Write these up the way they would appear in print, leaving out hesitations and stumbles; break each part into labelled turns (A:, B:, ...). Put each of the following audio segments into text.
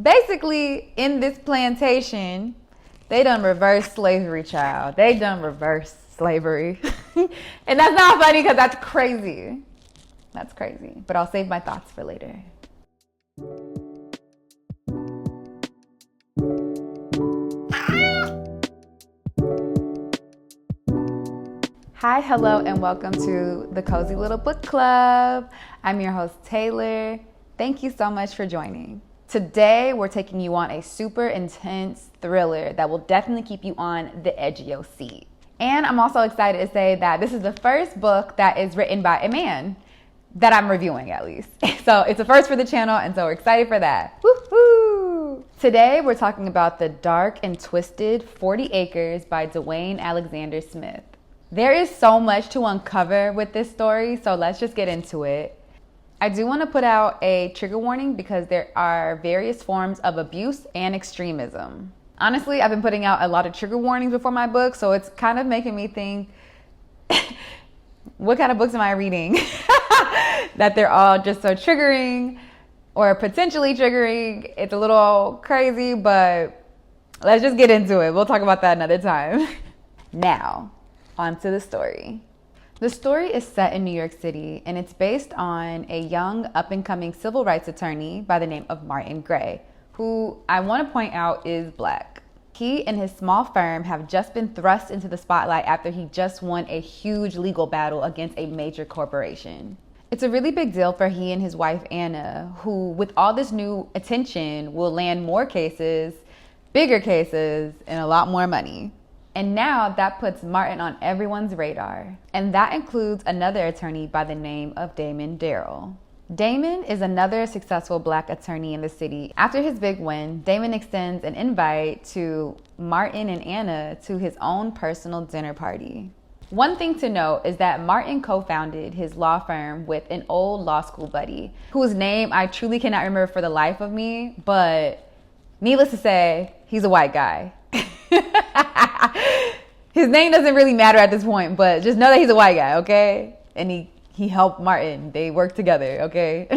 A: Basically, in this plantation, they done reverse slavery, child. They done reverse slavery. And that's not funny because that's crazy. That's crazy. But I'll save my thoughts for later. Hi, hello, and welcome to the Cozy Little Book Club. I'm your host, Taylor. Thank you so much for joining. Today, we're taking you on a super intense thriller that will definitely keep you on the edge of your seat. And I'm also excited to say that this is the first book that is written by a man that I'm reviewing, at least. So it's a first for the channel, and so we're excited for that. Woohoo! Today, we're talking about The Dark and Twisted 40 Acres by Dwayne Alexander Smith. There is so much to uncover with this story, so let's just get into it. I do want to put out a trigger warning because there are various forms of abuse and extremism. Honestly, I've been putting out a lot of trigger warnings before my book, so it's kind of making me think, what kind of books am I reading? That they're all just so triggering or potentially triggering. It's a little crazy, but let's just get into it. We'll talk about that another time. Now, on to the story. The story is set in New York City, and it's based on a young up-and-coming civil rights attorney by the name of Martin Gray, who I want to point out is Black. He and his small firm have just been thrust into the spotlight after he just won a huge legal battle against a major corporation. It's a really big deal for he and his wife Anna, who with all this new attention will land more cases, bigger cases, and a lot more money. And now that puts Martin on everyone's radar. And that includes another attorney by the name of Damon Darrell. Damon is another successful Black attorney in the city. After his big win, Damon extends an invite to Martin and Anna to his own personal dinner party. One thing to note is that Martin co-founded his law firm with an old law school buddy, whose name I truly cannot remember for the life of me, but needless to say, he's a white guy. His name doesn't really matter at this point, but just know that he's a white guy, okay? And he helped Martin. They worked together, okay?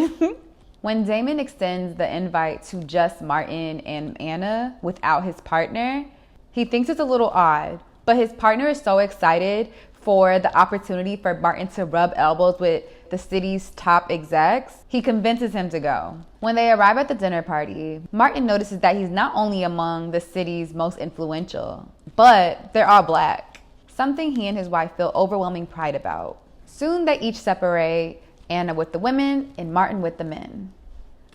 A: When Damon extends the invite to just Martin and Anna without his partner, he thinks it's a little odd, but his partner is so excited for the opportunity for Martin to rub elbows with the city's top execs, he convinces him to go. When they arrive at the dinner party, Martin notices that he's not only among the city's most influential, but they're all Black, something he and his wife feel overwhelming pride about. Soon they each separate, Anna with the women and Martin with the men.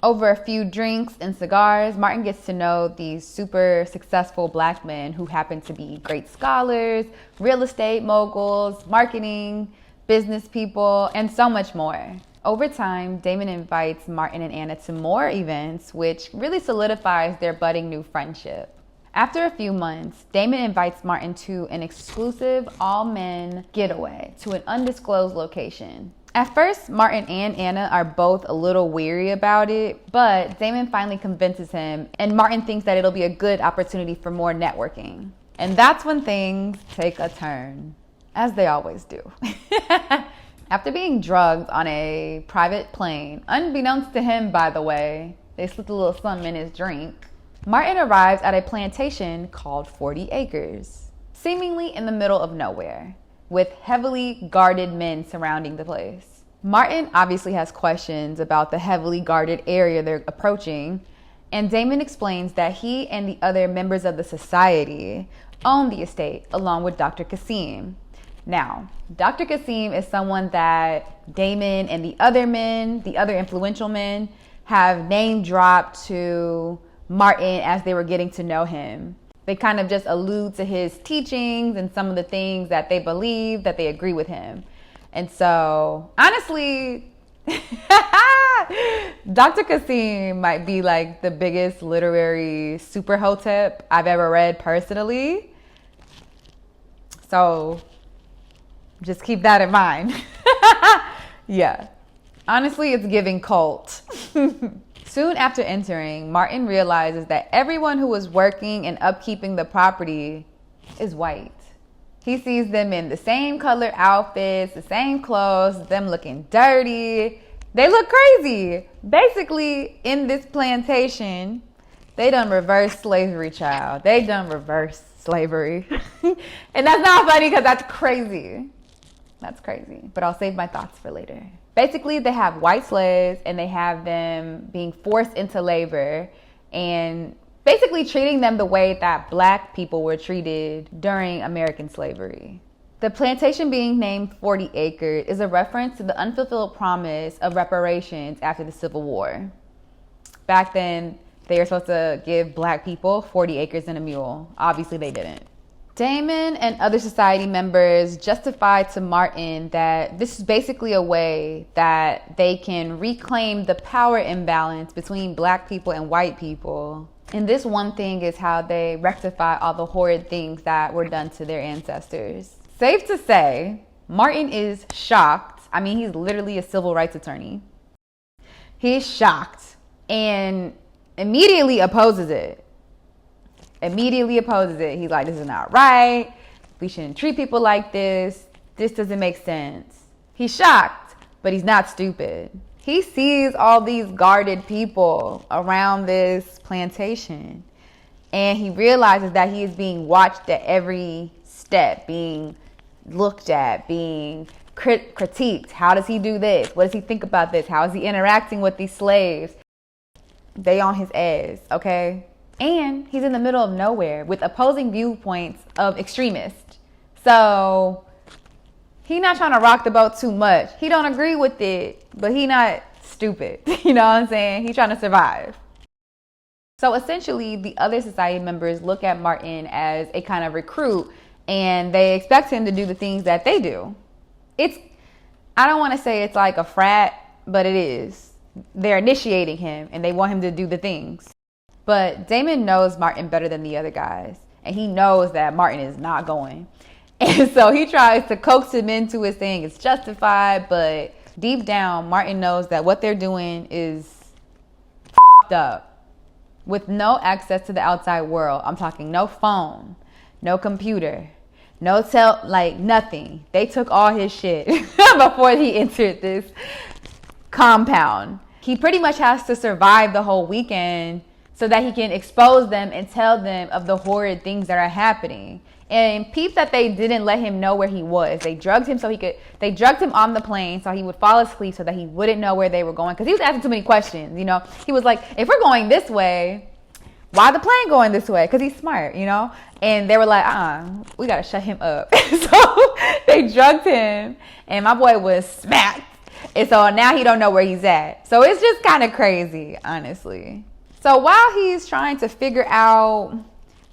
A: Over a few drinks and cigars, Martin gets to know these super successful Black men who happen to be great scholars, real estate moguls, marketing, business people, and so much more. Over time, Damon invites Martin and Anna to more events, which really solidifies their budding new friendship. After a few months, Damon invites Martin to an exclusive all-men getaway to an undisclosed location. At first, Martin and Anna are both a little weary about it, but Damon finally convinces him, and Martin thinks that it'll be a good opportunity for more networking. And that's when things take a turn, as they always do. After being drugged on a private plane, unbeknownst to him, by the way, they slipped a little something in his drink, Martin arrives at a plantation called 40 Acres, seemingly in the middle of nowhere, with heavily guarded men surrounding the place. Martin obviously has questions about the heavily guarded area they're approaching, and Damon explains that he and the other members of the society own the estate along with Dr. Kasim. Now, Dr. Kasim is someone that Damon and the other men, the other influential men, have name dropped to Martin as they were getting to know him. They kind of just allude to his teachings and some of the things that they believe, that they agree with him. And so, honestly, Dr. Kasim might be like the biggest literary super hotep I've ever read personally. So, just keep that in mind. Yeah. Honestly, it's giving cult. Soon after entering, Martin realizes that everyone who was working and upkeeping the property is white. He sees them in the same color outfits, the same clothes, them looking dirty, They look crazy. Basically, in this plantation, they done reverse slavery, child. They done reverse slavery. And that's not funny because that's crazy. That's crazy. But I'll save my thoughts for later. Basically, they have white slaves and they have them being forced into labor and basically treating them the way that black people were treated during American slavery. The plantation being named 40 Acres is a reference to the unfulfilled promise of reparations after the Civil War. Back then, they were supposed to give black people 40 acres and a mule. Obviously, they didn't. Damon and other society members justified to Martin that this is basically a way that they can reclaim the power imbalance between black people and white people. And this one thing is how they rectify all the horrid things that were done to their ancestors. Safe to say, Martin is shocked. I mean, he's literally a civil rights attorney. He's shocked and immediately opposes it. He's like, this is not right. We shouldn't treat people like this. This doesn't make sense. He's shocked, but he's not stupid. He sees all these guarded people around this plantation, and he realizes that he is being watched at every step, being looked at, being critiqued. How does he do this? What does he think about this? How is he interacting with these slaves? They on his ass, okay? And he's in the middle of nowhere with opposing viewpoints of extremists. So he not trying to rock the boat too much. He don't agree with it, but he not stupid. You know what I'm saying? He trying to survive. So essentially, the other society members look at Martin as a kind of recruit, and they expect him to do the things that they do. I don't want to say it's like a frat, but it is. They're initiating him, and they want him to do the things. But Damon knows Martin better than the other guys, and he knows that Martin is not going. And so he tries to coax him into his thing. It's justified, but deep down, Martin knows that what they're doing is f***ed up. With no access to the outside world, I'm talking no phone, no computer, nothing. They took all his shit before he entered this compound. He pretty much has to survive the whole weekend so that he can expose them and tell them of the horrid things that are happening. And peep that they didn't let him know where he was. They drugged him they drugged him on the plane so he would fall asleep so that he wouldn't know where they were going. Because he was asking too many questions, you know. He was like, if we're going this way, why the plane going this way? Because he's smart, you know. And they were like, we got to shut him up. So they drugged him and my boy was smacked. And so now he don't know where he's at. So it's just kind of crazy, honestly. So while he's trying to figure out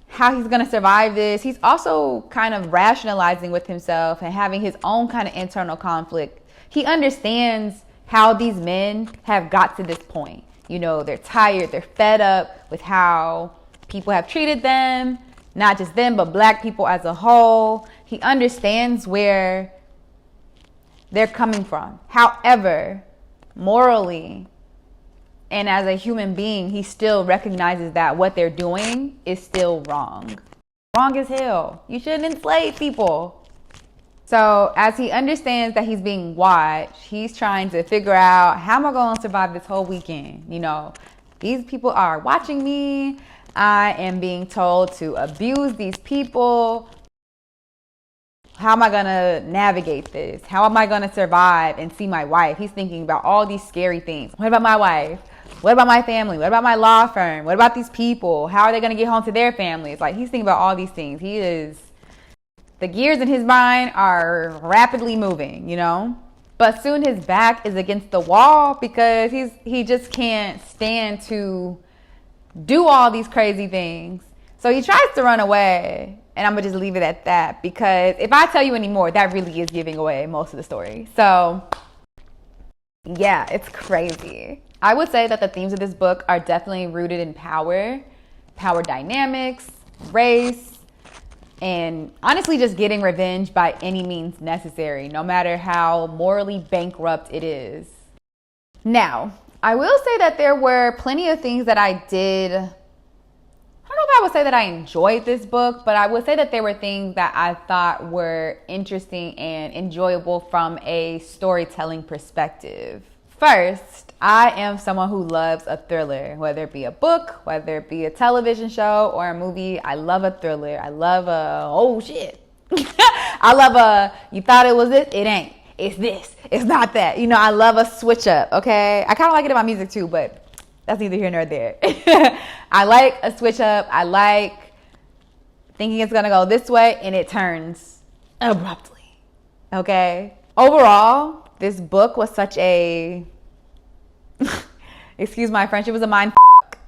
A: how he's going to survive this, he's also kind of rationalizing with himself and having his own kind of internal conflict. He understands how these men have got to this point. You know, they're tired, they're fed up with how people have treated them, not just them, but black people as a whole. He understands where they're coming from. However, morally, and as a human being, he still recognizes that what they're doing is still wrong. Wrong as hell. You shouldn't enslave people. So as he understands that he's being watched, he's trying to figure out, how am I going to survive this whole weekend? You know, these people are watching me. I am being told to abuse these people. How am I going to navigate this? How am I going to survive and see my wife? He's thinking about all these scary things. What about my wife? What about my family? What about my law firm? What about these people? How are they going to get home to their families? Like, he's thinking about all these things. The gears in his mind are rapidly moving, you know? But soon his back is against the wall because he just can't stand to do all these crazy things. So he tries to run away. And I'm going to just leave it at that, because if I tell you any more, that really is giving away most of the story. So yeah, it's crazy. I would say that the themes of this book are definitely rooted in power dynamics, race, and honestly just getting revenge by any means necessary, no matter how morally bankrupt it is. Now, I will say that there were plenty of things that I did. I don't know if I would say that I enjoyed this book, but I would say that there were things that I thought were interesting and enjoyable from a storytelling perspective. First, I am someone who loves a thriller, whether it be a book, whether it be a television show or a movie. I love a thriller. I love a, oh shit. I love a, you thought it was this, it ain't. It's this, it's not that. You know, I love a switch up, okay? I kind of like it in my music too, but that's neither here nor there. I like a switch up. I like thinking it's gonna go this way and it turns abruptly, okay? Overall, this book was such a, excuse my French, it was a mind f***,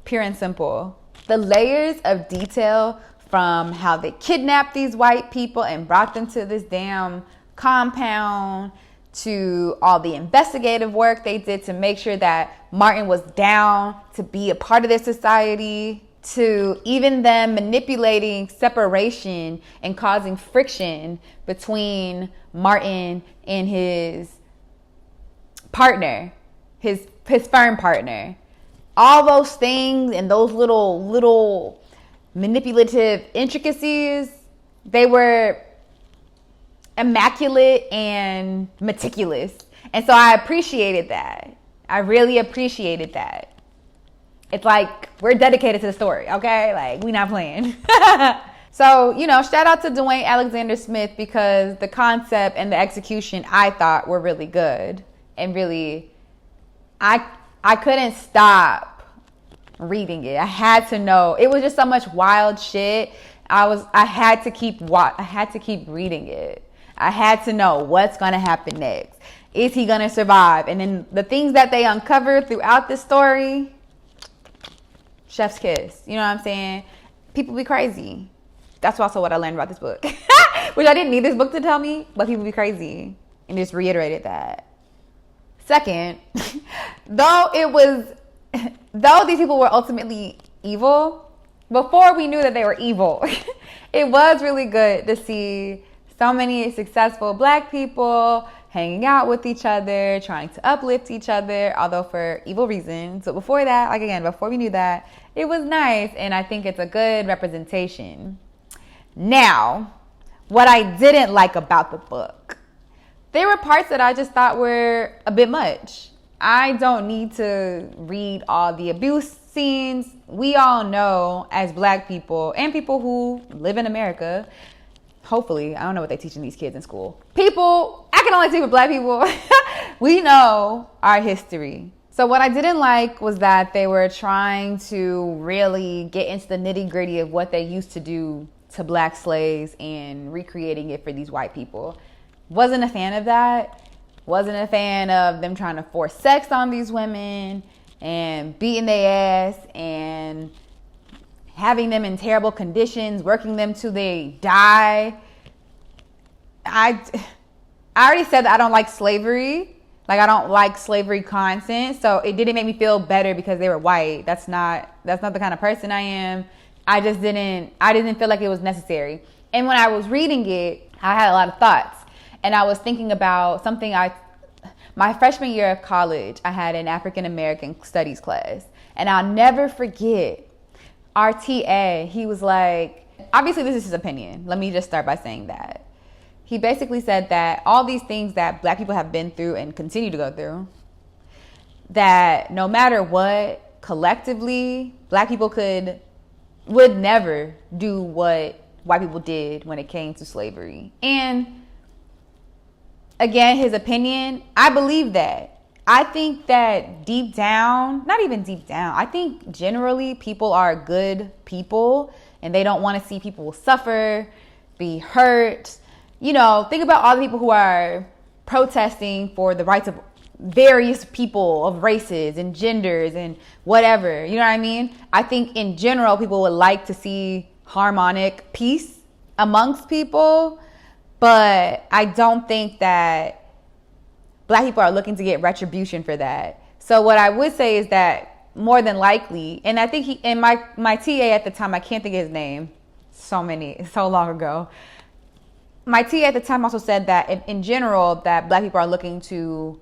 A: pure and simple. The layers of detail from how they kidnapped these white people and brought them to this damn compound, to all the investigative work they did to make sure that Martin was down to be a part of their society, to even them manipulating separation and causing friction between Martin and his partner, his firm partner. All those things and those little manipulative intricacies, they were immaculate and meticulous. And so I appreciated that. I really appreciated that. It's like we're dedicated to the story, okay? Like, we not playing. So, you know, shout out to Dwayne Alexander Smith, because the concept and the execution I thought were really good. And really, I couldn't stop reading it. I had to know. It was just so much wild shit. I had to keep reading it. I had to know what's going to happen next. Is he going to survive? And then the things that they uncovered throughout the story, chef's kiss. You know what I'm saying? People be crazy. That's also what I learned about this book. Which I didn't need this book to tell me, but people be crazy. And just reiterated that. Second, though these people were ultimately evil, before we knew that they were evil, it was really good to see so many successful Black people hanging out with each other, trying to uplift each other, although for evil reasons. So before that, like again, before we knew that, it was nice, and I think it's a good representation. Now, what I didn't like about the book, there were parts that I just thought were a bit much. I don't need to read all the abuse scenes. We all know, as Black people and people who live in America, hopefully, I don't know what they're teaching these kids in school. People, I can only speak for Black people. We know our history. So what I didn't like was that they were trying to really get into the nitty gritty of what they used to do to Black slaves and recreating it for these white people. Wasn't a fan of that. Wasn't a fan of them trying to force sex on these women and beating their ass and having them in terrible conditions, working them till they die. I already said that I don't like slavery. Like, I don't like slavery content. So it didn't make me feel better because they were white. That's not the kind of person I am. I didn't feel like it was necessary. And when I was reading it, I had a lot of thoughts. And I was thinking about something my freshman year of college, I had an African American studies class. And I'll never forget our TA. He was like, obviously this is his opinion. Let me just start by saying that. He basically said that all these things that Black people have been through and continue to go through, that no matter what, collectively, Black people would never do what white people did when it came to slavery. And again, his opinion, I believe that. I think that deep down, not even deep down, I think generally people are good people and they don't want to see people suffer, be hurt. You know, think about all the people who are protesting for the rights of various people of races and genders and whatever. You know what I mean? I think in general, people would like to see harmonic peace amongst people. But I don't think that Black people are looking to get retribution for that. So what I would say is that more than likely, and I think my TA at the time, I can't think of his name, so long ago. My TA at the time also said that in general, that Black people are looking to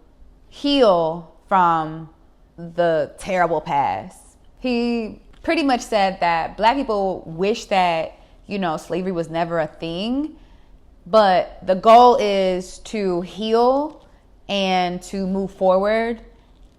A: heal from the terrible past. He pretty much said that Black people wish that, you know, slavery was never a thing. But the goal is to heal and to move forward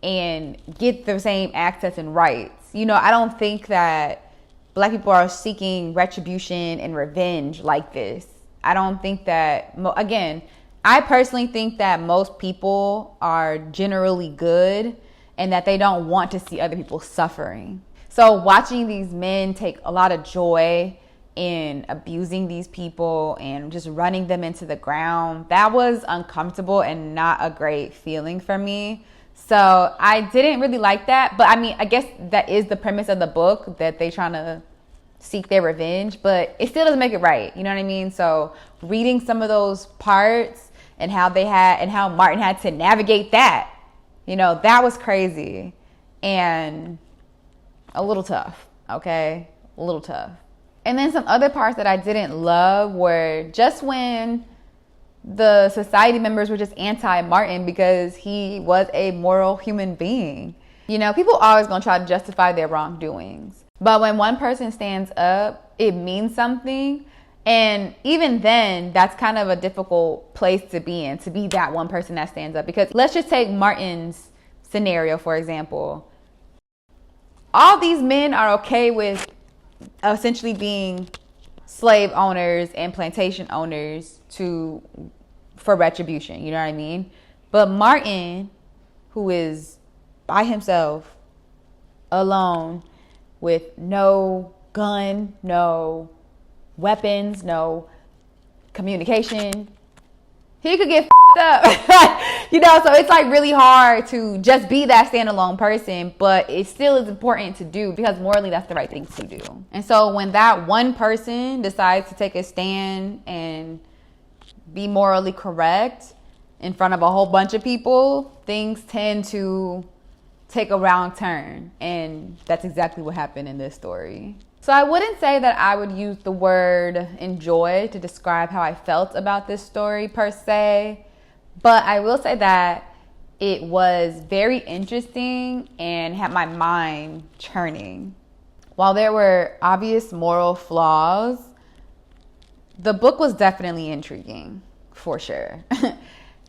A: and get the same access and rights. You know, I don't think that Black people are seeking retribution and revenge like this. I don't think that, again, I personally think that most people are generally good and that they don't want to see other people suffering. So watching these men take a lot of joy in abusing these people and just running them into the ground, that was uncomfortable and not a great feeling for me. So I didn't really like that. But I mean, I guess that is the premise of the book, that they trying to seek their revenge, but it still doesn't make it right. You know what I mean? So reading some of those parts and how Martin had to navigate that, you know, that was crazy and a little tough. Okay. A little tough. And then some other parts that I didn't love were just when the society members were just anti-Martin because he was a moral human being. You know, people always gonna try to justify their wrongdoings. But when one person stands up, it means something. And even then, that's kind of a difficult place to be in, to be that one person that stands up. Because let's just take Martin's scenario, for example. All these men are okay with essentially being slave owners and plantation owners for retribution, you know what I mean? But Martin, who is by himself, alone, with no gun, no weapons, no communication, he could get up. You know, so it's like really hard to just be that standalone person, but it still is important to do because morally that's the right thing to do. And so when that one person decides to take a stand and be morally correct in front of a whole bunch of people, things tend to take a wrong turn. And that's exactly what happened in this story. So I wouldn't say that I would use the word enjoy to describe how I felt about this story per se. But I will say that it was very interesting and had my mind churning. While there were obvious moral flaws, the book was definitely intriguing, for sure.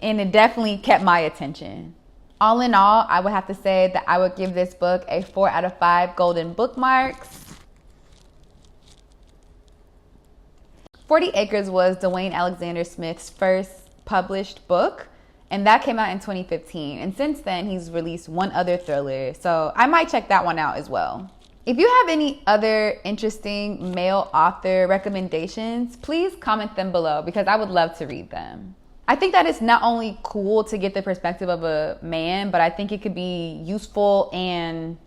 A: And it definitely kept my attention. All in all, I would have to say that I would give this book a 4 out of 5 golden bookmarks. 40 Acres was Dwayne Alexander Smith's first published book, and that came out in 2015. And since then, he's released one other thriller, so I might check that one out as well. If you have any other interesting male author recommendations, please comment them below because I would love to read them. I think that it's not only cool to get the perspective of a man, but I think it could be useful and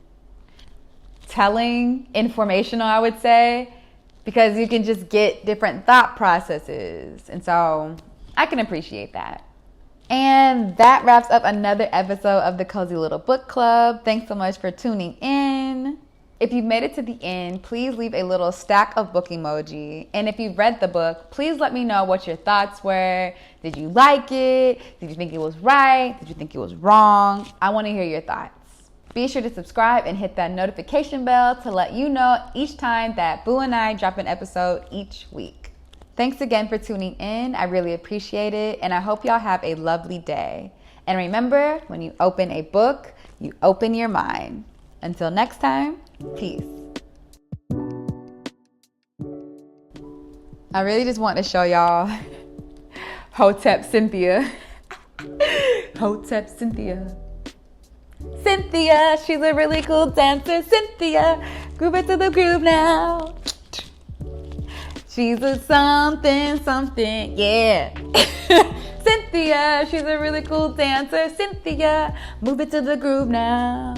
A: telling, informational, I would say, because you can just get different thought processes. And so I can appreciate that. And that wraps up another episode of the Cozy Little Book Club. Thanks so much for tuning in. If you've made it to the end, please leave a little stack of book emoji. And if you've read the book, please let me know what your thoughts were. Did you like it? Did you think it was right? Did you think it was wrong? I want to hear your thoughts. Be sure to subscribe and hit that notification bell to let you know each time that Boo and I drop an episode each week. Thanks again for tuning in. I really appreciate it. And I hope y'all have a lovely day. And remember, when you open a book, you open your mind. Until next time, peace. I really just want to show y'all Hotep Cynthia. Hotep Cynthia. Cynthia, she's a really cool dancer. Cynthia, groove it to the groove now. She's a something, yeah. Cynthia, she's a really cool dancer. Cynthia, move it to the groove now.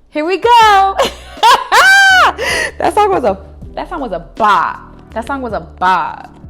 A: Here we go. That song was a bop. That song was a bop.